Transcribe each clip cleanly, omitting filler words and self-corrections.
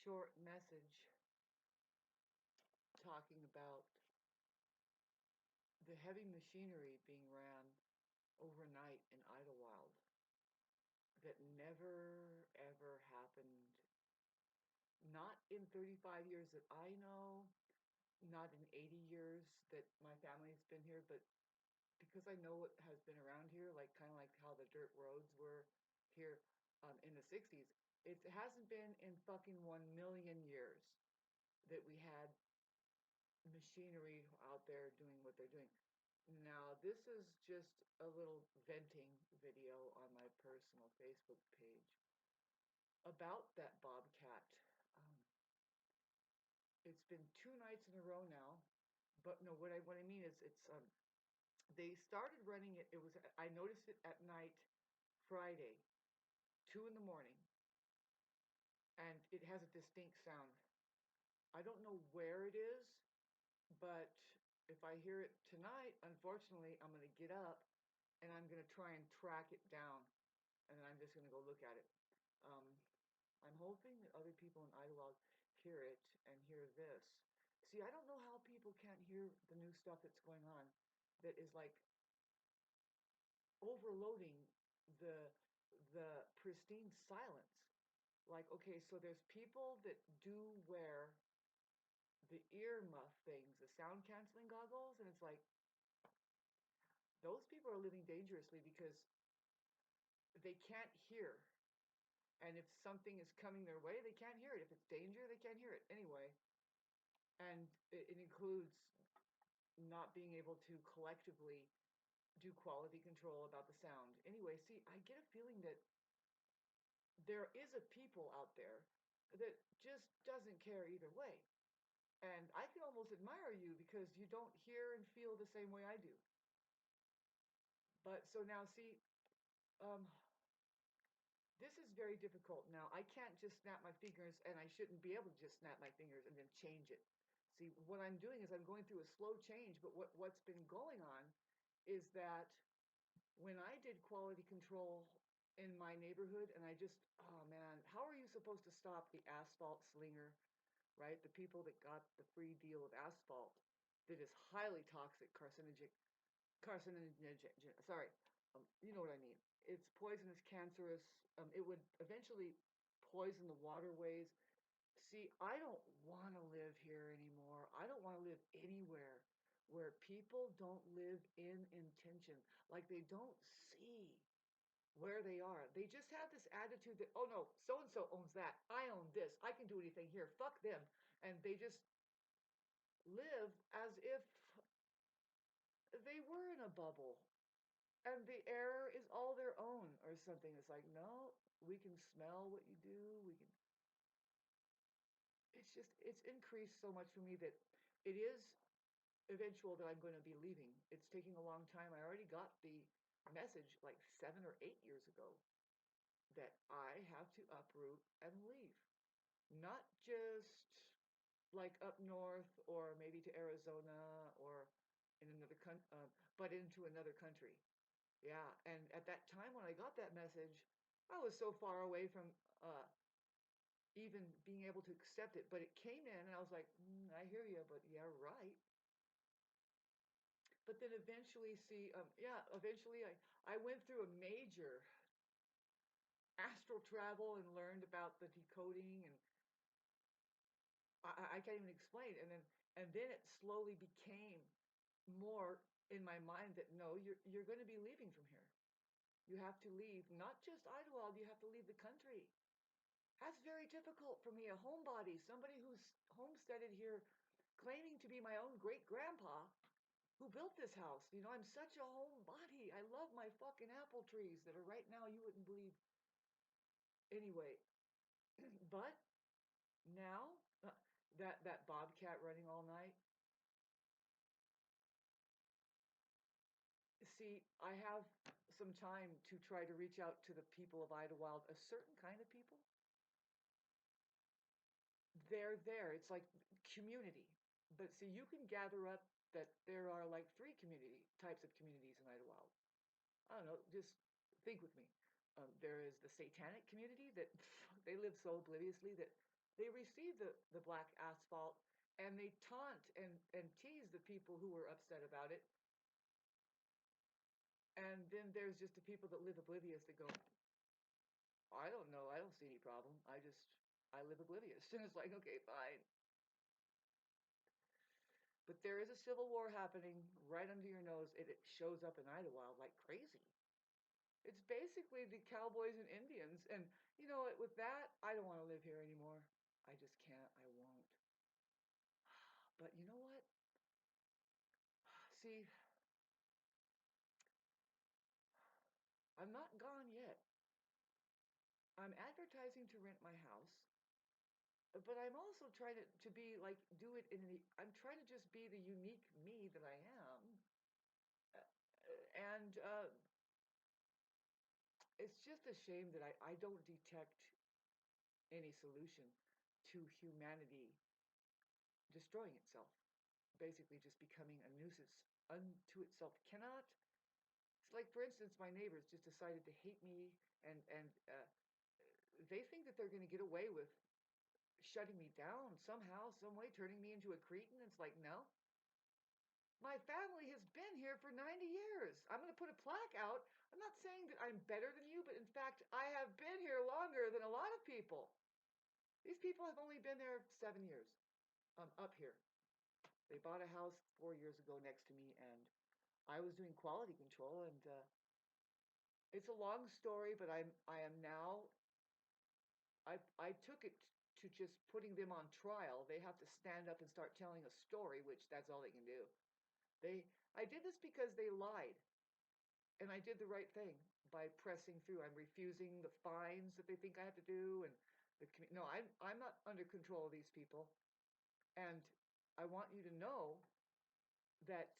short message talking about the heavy machinery being ran overnight in Idlewild that never ever happened, not in 35 years that I know, not in 80 years that my family's been here, but because I know what has been around here, like kind of like how the dirt roads were here in the 60s, it hasn't been in fucking 1 million years that we had machinery out there doing what they're doing. Now, this is just a little venting video on my personal Facebook page about that bobcat. Um, it's been 2 nights in a row now, but no, what I mean is it's they started running it. It was I noticed it at night, Friday, 2 in the morning, and it has a distinct sound. I don't know where it is, but if I hear it tonight, unfortunately, I'm going to get up and I'm going to try and track it down, and then I'm just going to go look at it. Um, I'm hoping that other people in Idlewild hear it and hear this. See, I don't know how people can't hear the new stuff that's going on that is like overloading the the pristine silence. Like, okay, so there's people that do wear the ear muff things, the sound canceling goggles, and it's like those people are living dangerously because they can't hear. And if something is coming their way, they can't hear it. If it's danger, they can't hear it anyway. And it includes not being able to collectively do quality control about the sound. Anyway, see, I get a feeling that there is a people out there that just doesn't care either way. And I can almost admire you because you don't hear and feel the same way I do. But so now, see, um, this is very difficult. Now, I can't just snap my fingers, and I shouldn't be able to just snap my fingers and then change it. See, what I'm doing is I'm going through a slow change, but what's been going on is that when I did quality control in my neighborhood, and I just, oh man, how are you supposed to stop the asphalt slinger, right? The people that got the free deal of asphalt that is highly toxic, carcinogenic, sorry, you know what I mean. It's poisonous, cancerous. It would eventually poison the waterways. See, I don't want to live here anymore. I don't want to live anywhere where people don't live in intention. Like they don't see where they are. They just have this attitude that, oh no, so and so owns that. I own this. I can do anything here. Fuck them. And they just live as if they were in a bubble and the air is all their own or something. It's like, no, we can smell what you do. We can. It's just, it's increased so much for me that it is eventual that I'm going to be leaving. It's taking a long time. I already got the message like 7 or 8 years ago that I have to uproot and leave. Not just like up north or maybe to Arizona or in another country, but into another country. Yeah, and at that time when I got that message, I was so far away from even being able to accept it. But it came in, and I was like, I hear you, but yeah, right. But then eventually, see, yeah, eventually I went through a major astral travel and learned about the decoding, and I can't even explain. And then it slowly became more in my mind that no, you're going to be leaving from here. You have to leave, not just Idlewild, you have to leave the country. That's very difficult for me, a homebody, somebody who's homesteaded here, claiming to be my own great grandpa who built this house. You know, I'm such a homebody. I love my fucking apple trees that are right now, you wouldn't believe. Anyway, but now that bobcat running all night, see, I have some time to try to reach out to the people of Idlewild, a certain kind of people. They're there. It's like community. But see, you can gather up that there are like three community types of communities in Idlewild. I don't know, just think with me. There is the satanic community that they live so obliviously that They receive the black asphalt and they taunt and tease the people who were upset about it. And then there's just the people that live oblivious that go, I don't know, I don't see any problem. I live oblivious. And it's like, okay, fine. But there is a civil war happening right under your nose. It shows up in Idlewild like crazy. It's basically the cowboys and Indians. And you know what, with that, I don't want to live here anymore. I just can't, I won't. But you know what? See, I'm not gone yet. I'm advertising to rent my house, but I'm also trying to be like, do it in the, I'm trying to just be the unique me that I am. Uh, and it's just a shame that I don't detect any solution to humanity destroying itself, basically just becoming a nuisance unto itself. Cannot, it's like, for instance, my neighbors just decided to hate me and they think that they're going to get away with shutting me down somehow, some way, turning me into a cretin. It's like, no. My family has been here for 90 years. I'm going to put a plaque out. I'm not saying that I'm better than you, but in fact, I have been here longer than a lot of people. These people have only been there 7 years. Up here. They bought a house 4 years ago next to me, and I was doing quality control. And it's a long story, but I am now. I took it to just putting them on trial. They have to stand up and start telling a story, which that's all they can do. I did this because they lied, and I did the right thing by pressing through. I'm refusing the fines that they think I have to do, and no, I'm not under control of these people, and I want you to know that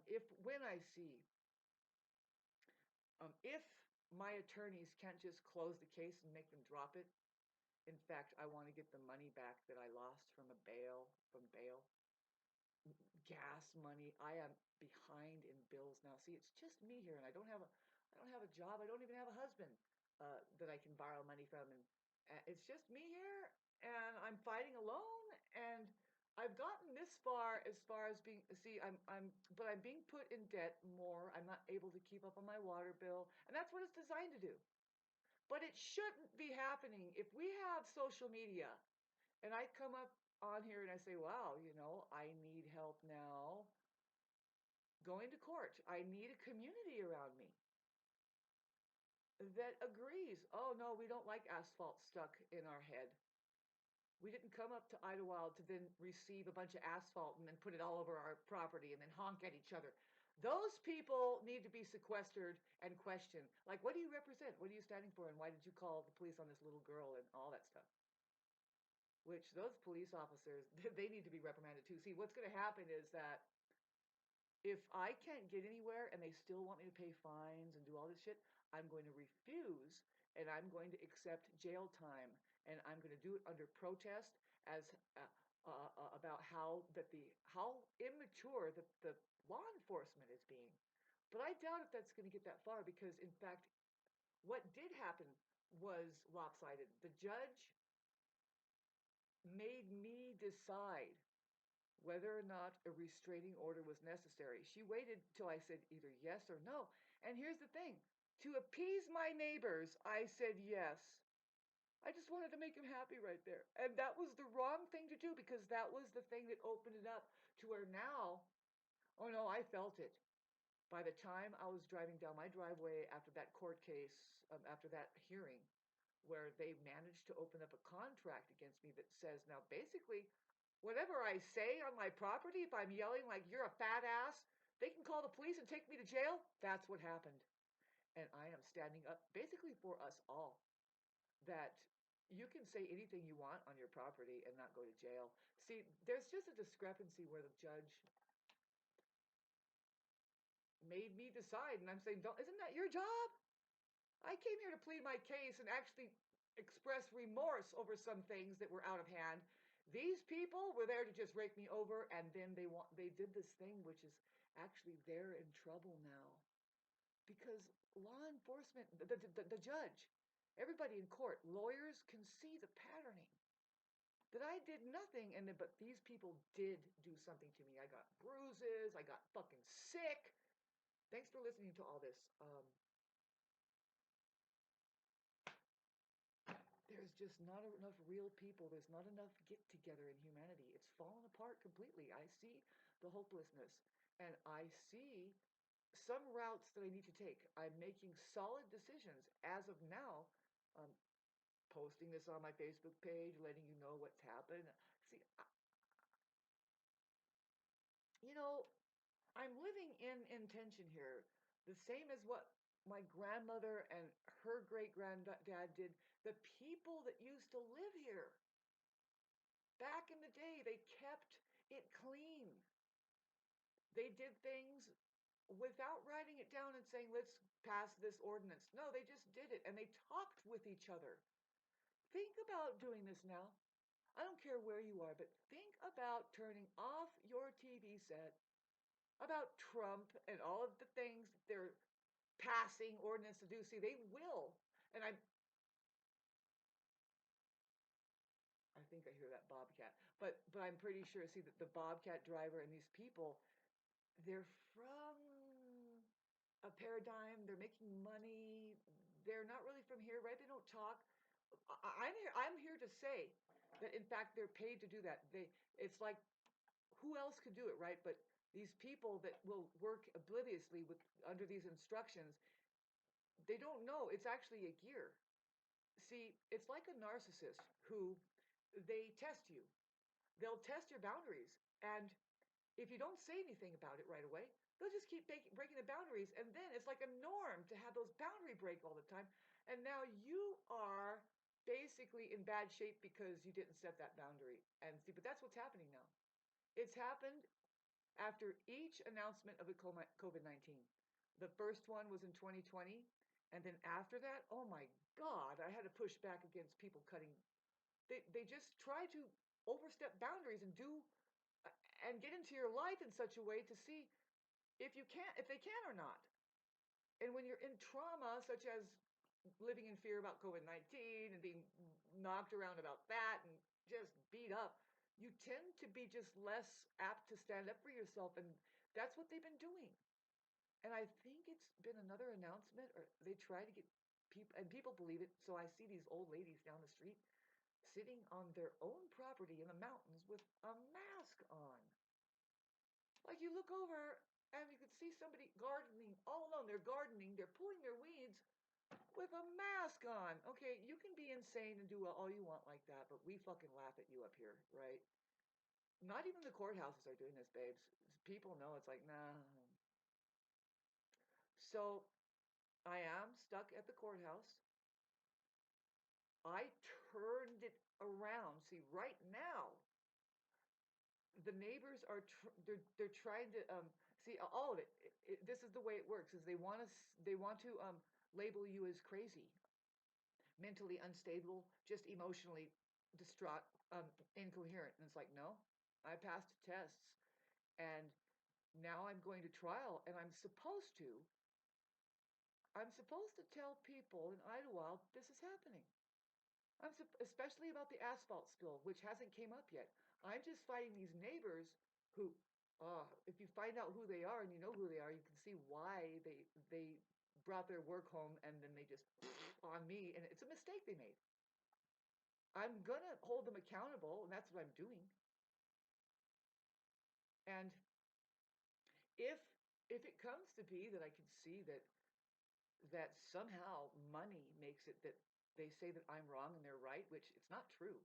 if when I see if my attorneys can't just close the case and make them drop it. In fact, I want to get the money back that I lost from bail, gas money. I am behind in bills now. See, it's just me here, and I don't have a job. I don't even have a husband that I can borrow money from, and it's just me here, and I'm fighting alone. And I've gotten this far as being. See, but I'm being put in debt more. I'm not able to keep up on my water bill, and that's what it's designed to do. But it shouldn't be happening. If we have social media and I come up on here and I say, wow, I need help now going to court. I need a community around me that agrees. Oh, no, we don't like asphalt stuck in our head. We didn't come up to Idlewild to then receive a bunch of asphalt and then put it all over our property and then honk at each other. Those people need to be sequestered and questioned. Like, what do you represent? What are you standing for? And why did you call the police on this little girl and all that stuff? Which those police officers, they need to be reprimanded too. See, what's going to happen is that if I can't get anywhere and they still want me to pay fines and do all this shit, I'm going to refuse and I'm going to accept jail time and I'm going to do it under protest as about how immature the law enforcement is being. But I doubt if that's going to get that far because in fact, what did happen was lopsided. The judge made me decide whether or not a restraining order was necessary. She waited till I said either yes or no. And here's the thing, to appease my neighbors, I said yes. I just wanted to make him happy right there. And that was the wrong thing to do because that was the thing that opened it up to where now, oh no, I felt it. By the time I was driving down my driveway after that court case, after that hearing, where they managed to open up a contract against me that says now basically whatever I say on my property, if I'm yelling like you're a fat ass, they can call the police and take me to jail. That's what happened. And I am standing up basically for us all that you can say anything you want on your property and not go to jail. See, there's just a discrepancy where the judge made me decide and I'm saying, don't, isn't that your job? I came here to plead my case and actually express remorse over some things that were out of hand. These people were there to just rake me over, and then they did this thing, which is actually they're in trouble now because law enforcement, the judge, everybody in court, lawyers can see the patterning. that I did nothing, and then but these people did do something to me. I got bruises, I got fucking sick. Thanks for listening to all this. There's just not enough real people. There's not enough get together in humanity. It's fallen apart completely. I see the hopelessness, and I see some routes that I need to take. I'm making solid decisions as of now. Um, Posting this on my Facebook page, letting you know what's happened. See, you know, I'm living in intention here, the same as what my grandmother and her great granddad did. The people that used to live here back in the day, they kept it clean. They did things without writing it down and saying, let's pass this ordinance. No, they just did it and they talked with each other. Think about doing this now. I don't care where you are, but think about turning off your TV set about Trump and all of the things that they're passing ordinance to do. See, they will. And I think I hear that bobcat. But I'm pretty sure, see, that the bobcat driver and these people, they're from a paradigm, they're making money, they're not really from here, right? They don't talk. I'm here to say that in fact they're paid to do that. It's like who else could do it, right? But these people that will work obliviously with under these instructions, they don't know it's actually a gear. See, it's like a narcissist who they test you. They'll test your boundaries. And if you don't say anything about it right away, they'll just keep breaking the boundaries. And then it's like a norm to have those boundary break all the time. And now you are basically in bad shape because you didn't set that boundary. And see, but that's what's happening now. It's happened after each announcement of the COVID-19. The first one was in 2020. And then after that, oh my God, I had to push back against people cutting. They just try to overstep boundaries and do and get into your life in such a way to see if they can or not. And when you're in trauma, such as living in fear about COVID-19 and being knocked around about that and just beat up, you tend to be just less apt to stand up for yourself. And that's what they've been doing. And I think it's been another announcement, or they try to get people, and people believe it. So I see these old ladies down the street sitting on their own property in the mountains with a mask on. Like you look over and you could see somebody gardening all alone. They're gardening, they're pulling their weeds with a mask on. Okay, you can be insane and do all you want like that, but we fucking laugh at you up here, right? Not even the courthouses are doing this, babes. People know it's like, nah. So I am stuck at the courthouse. I turned it around. See, right now, the neighbors are they're trying to see all of it. This is the way it works: is they want to label you as crazy, mentally unstable, just emotionally distraught, incoherent. And it's like, no, I passed tests, and now I'm going to trial, and I'm supposed to tell people in Idlewild this is happening. Especially about the asphalt spill, which hasn't came up yet. I'm just fighting these neighbors who, if you find out who they are and you know who they are, you can see why they brought their work home and then they just on me, and it's a mistake they made. I'm gonna hold them accountable, and that's what I'm doing. And if if it comes to be that I can see that somehow money makes it that they say that I'm wrong and they're right, which it's not true.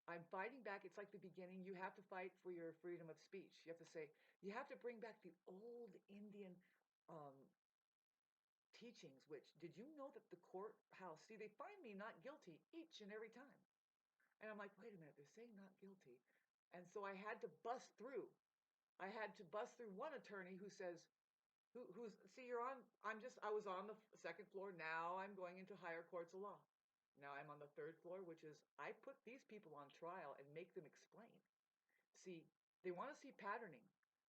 I'm fighting back. It's like the beginning. You have to fight for your freedom of speech. You have to say, you have to bring back the old Indian um, teachings, which did you know that the courthouse, see, they find me not guilty each and every time. And I'm like, wait a minute, they're saying not guilty. And so I had to bust through. I had to bust through one attorney who says, who's, see, I was on the second floor. Now I'm going into higher courts of law. Now I'm on the third floor, which is I put these people on trial and make them explain. See, they want to see patterning.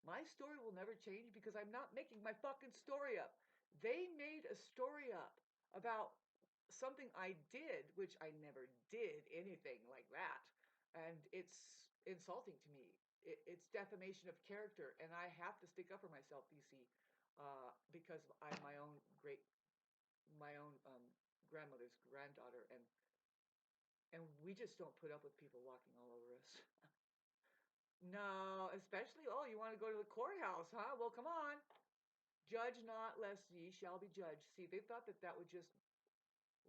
My story will never change because I'm not making my fucking story up. They made a story up about something I did, which I never did anything like that. And it's insulting to me. It's defamation of character. And I have to stick up for myself, you see, because I'm my own grandmother's granddaughter. And we just don't put up with people walking all over us. No, especially, oh, you want to go to the courthouse, huh? Well, come on. Judge not, lest ye shall be judged. See, they thought that that would just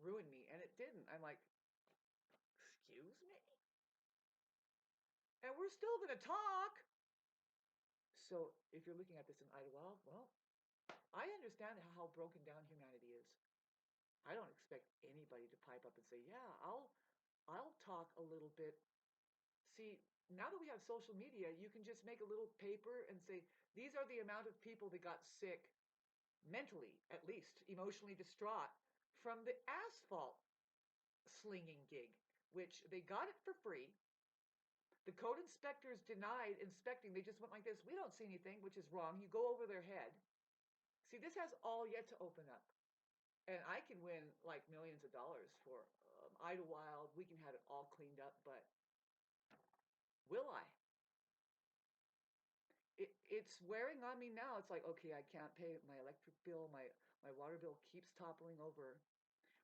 ruin me, and it didn't. I'm like, excuse me? And we're still going to talk. So if you're looking at this in Idlewild, well, I understand how broken down humanity is. I don't expect anybody to pipe up and say, yeah, I'll talk a little bit. See, now that we have social media, you can just make a little paper and say, these are the amount of people that got sick, mentally at least, emotionally distraught, from the asphalt slinging gig, which they got it for free. The code inspectors denied inspecting. They just went like this. We don't see anything, which is wrong. You go over their head. See, this has all yet to open up. And I can win like millions of dollars for Idlewild. We can have it all cleaned up, but will I? It's wearing on me now. It's like, okay, I can't pay my electric bill. My water bill keeps toppling over.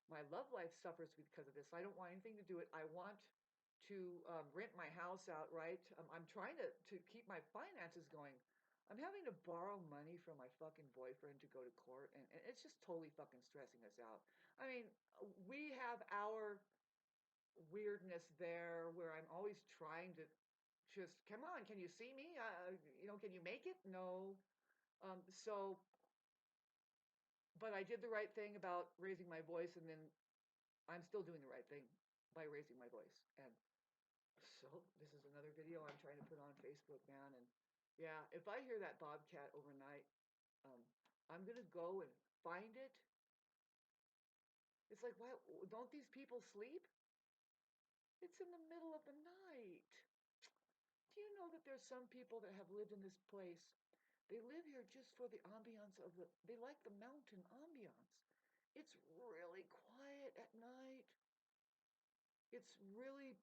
My love life suffers because of this. I don't want anything to do it. I want to rent my house outright. I'm trying to keep my finances going. I'm having to borrow money from my fucking boyfriend to go to court, and it's just totally fucking stressing us out. I mean, we have our weirdness there where I'm always trying to just, come on, can you see me? Can you make it? No. So, but I did the right thing about raising my voice, and then I'm still doing the right thing by raising my voice. And so this is another video I'm trying to put on Facebook, man. And yeah, if I hear that bobcat overnight, um, I'm gonna go and find it. It's like, why don't these people sleep? It's in the middle of the night. Do you know that there's some people that have lived in this place? They live here just for the ambiance of they like the mountain ambiance. It's really quiet at night. It's really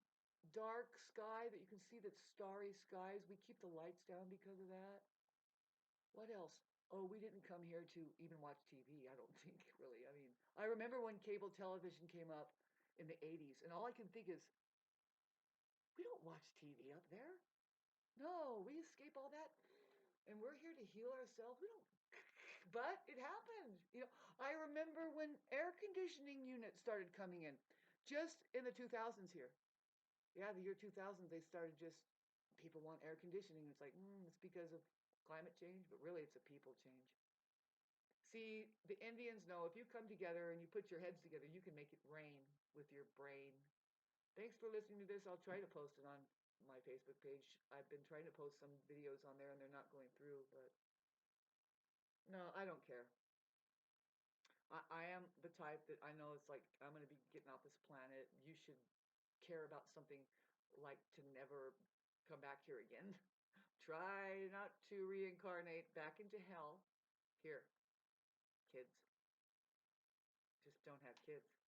dark sky that you can see that starry skies. We keep the lights down because of that. What else? Oh, we didn't come here to even watch TV, I don't think, really. I mean, I remember when cable television came up in the 80s, and all I can think is, we don't watch TV up there. No, we escape all that, and we're here to heal ourselves. We don't. But it happened. I remember when air conditioning units started coming in, just in the 2000s here. Yeah, the year 2000, they started just, people want air conditioning. It's like, it's because of climate change, but really it's a people change. See, the Indians know if you come together and you put your heads together, you can make it rain with your brain. Thanks for listening to this. I'll try to post it on my Facebook page. I've been trying to post some videos on there and they're not going through, but no, I don't care. I am the type that I know it's like, I'm going to be getting off this planet. You should care about something like to never come back here again. Try not to reincarnate back into hell. Here, kids, just don't have kids.